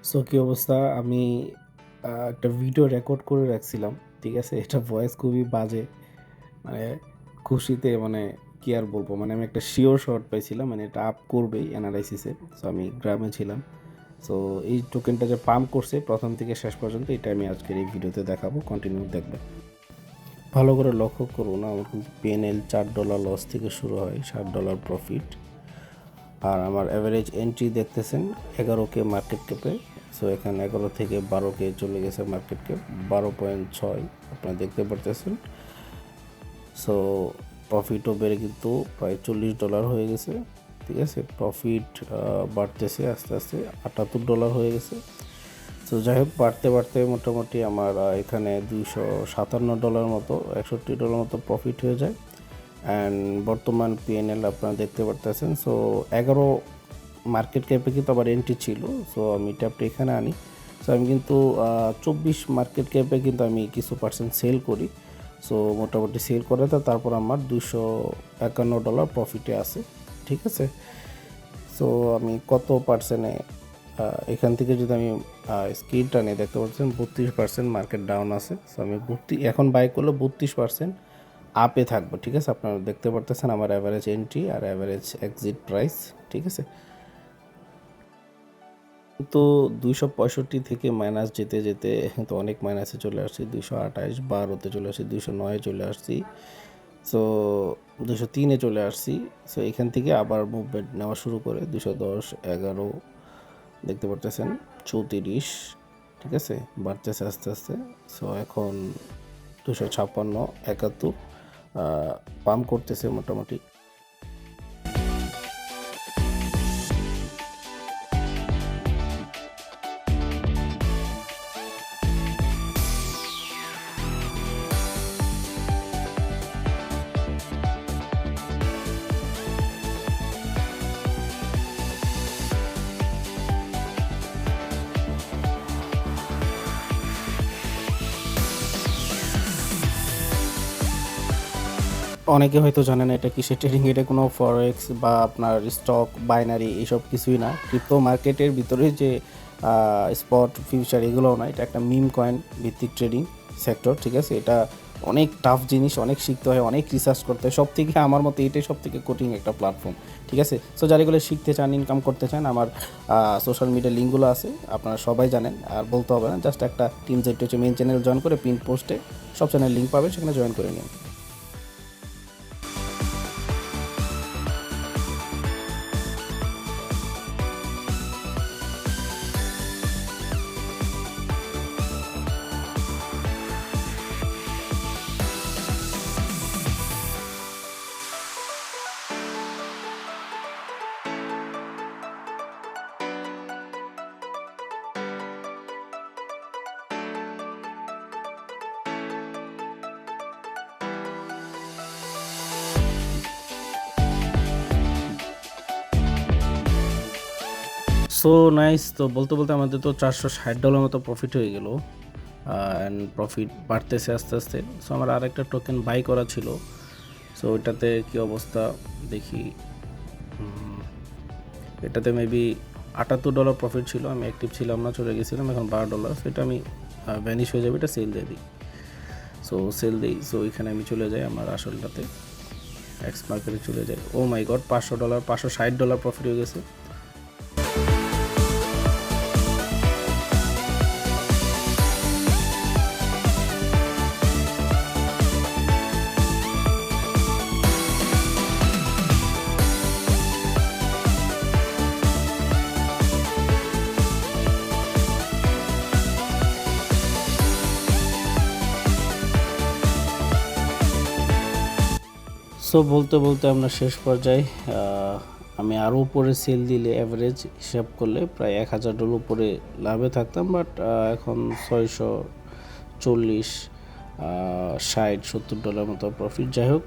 So কী অবস্থা? আমি একটা ভিডিও রেকর্ড করে রাখছিলাম। ঠিক আছে? এটা ভয়েস খুবই বাজে। মানে খুশিতে কি আর বলবো? আমি একটা শিওর শট পাইছিলাম। এটা আপ করবেই এনালাইসিসে। সো আমি গ্রামে ছিলাম। সো এই টোকেনটা যে পাম্প করছে ১ম থেকে শেষ পর্যন্ত এটা আমি আজকের এই ভিডিওতে দেখাবো। কন্টিনিউ দেখবেন। ভালো করে লক্ষ্য করুন আমার কিন্তু PNL $4 লস থেকে শুরু হয়, $7 প্রফিট। আর আমার অ্যাভারেজ এন্ট্রি দেখতেছেন 11K মার্কেট ক্যাপে। সো এখানে 11 থেকে 12K চলে গেছে মার্কেট ক্যাপ, 12.6 আপনারা দেখতে পারতেছেন। সো প্রফিটও বেড়ে কিন্তু প্রায় $40 হয়ে গেছে। ঠিক আছে, প্রফিট বাড়তেছে আস্তে আস্তে, $78 হয়ে গেছে। তো যাই হোক, বাড়তে বাড়তে মোটামুটি আমার এখানে $257 মতো, $61 মতো প্রফিট হয়ে যায়। অ্যান্ড বর্তমান PNL আপনারা দেখতে পারতেছেন। সো 11 মার্কেট ক্যাপে কিন্তু আবার এন্ট্রি ছিল। সো আমি ট্যাপটা এখানে আনি। সো আমি কিন্তু 24 মার্কেট ক্যাপে কিন্তু আমি কিছু পার্সেন্ট সেল করি। সো মোটামুটি সেল করে তো তারপর আমার $251 প্রফিটে আছে। ঠিক আছে, সো আমি কত পার্সেন্টে এখান থেকে যদি আমি স্ক্রিনটা নিয়ে দেখতে পাচ্ছেন 32% মার্কেট ডাউন আছে। সো আমি এখন বাই করলে 32% আপে থাকবো। ঠিক আছে, আপনারা দেখতে পারতেছেন আমার অ্যাভারেজ এন্ট্রি আর অ্যাভারেজ এক্সিট প্রাইস। ঠিক আছে, তো 265 থেকে মাইনাস যেতে যেতে তো অনেক মাইনাসে চলে আসছি, 228, 12তে চলে আসছি, 209-এ চলে আসছি। সো 203-এ চলে আসছি। সো এখান থেকে আবার মুভমেন্ট নেওয়া শুরু করে 210, 11 দেখতে পারতেছেন, 34। ঠিক আছে, বাড়তেছে আস্তে আস্তে। সো এখন 256, 71 পাম্প করতেছে মোটামুটি। অনেকে হয়তো জানে না এটা কিসের ট্রেডিং। এটা কোনো ফরেক্স বা আপনার স্টক বাইনারি এইসব কিছুই না। ক্রিপ্টো মার্কেটের ভিতরে যে স্পট ফিউচার এগুলোও না, এটা একটা মিম কয়েন ভিত্তিক ট্রেডিং সেক্টর। ঠিক আছে, এটা অনেক টাফ জিনিস, অনেক শিখতে হয়, অনেক রিসার্চ করতে হয়। সব থেকে আমার মতে এটাই সব থেকে কঠিন একটা প্ল্যাটফর্ম। ঠিক আছে, সো যারা এগুলো শিখতে চান, ইনকাম করতে চান, আমার সোশ্যাল মিডিয়া লিঙ্কগুলো আছে, আপনারা সবাই জানেন, আর বলতে হবে না। জাস্ট একটা টিম যেটা হচ্ছে মেন চ্যানেল জয়েন করে পিন পোস্টে সব চ্যানেল লিঙ্ক পাবেন, সেখানে জয়েন করে নিন। So nice. তো বলতে বলতে আমাদের তো $460 মতো প্রফিট হয়ে গেল। অ্যান্ড প্রফিট বাড়তেছে আস্তে আস্তে। সো আমার আরেকটা টোকেন বাই করা ছিল। সো ওইটাতে কী অবস্থা দেখি। এটাতে মেবি $78 প্রফিট ছিল, আমি অ্যাক্টিভ ছিলাম না, চলে গেছিলাম। এখন $12। সো এটা আমি ভ্যানিশ হয়ে যাবে, এটা সেল দিয়ে দিই। সো সেল দিই। সো এখানে আমি চলে যাই আমার আসলটাতে, এক্স মার্কেটে চলে যাই। ও মাই গড, $500, $560 প্রফিট হয়ে গেছে। সো বলতে বলতে আমরা শেষ পর্যায়ে, আমি আরও উপরে সেল দিলে অ্যাভারেজ হিসাব করলে প্রায় $1000 উপরে লাভে থাকতাম। বাট এখন 640, $60-70 মতো প্রফিট। যাই হোক,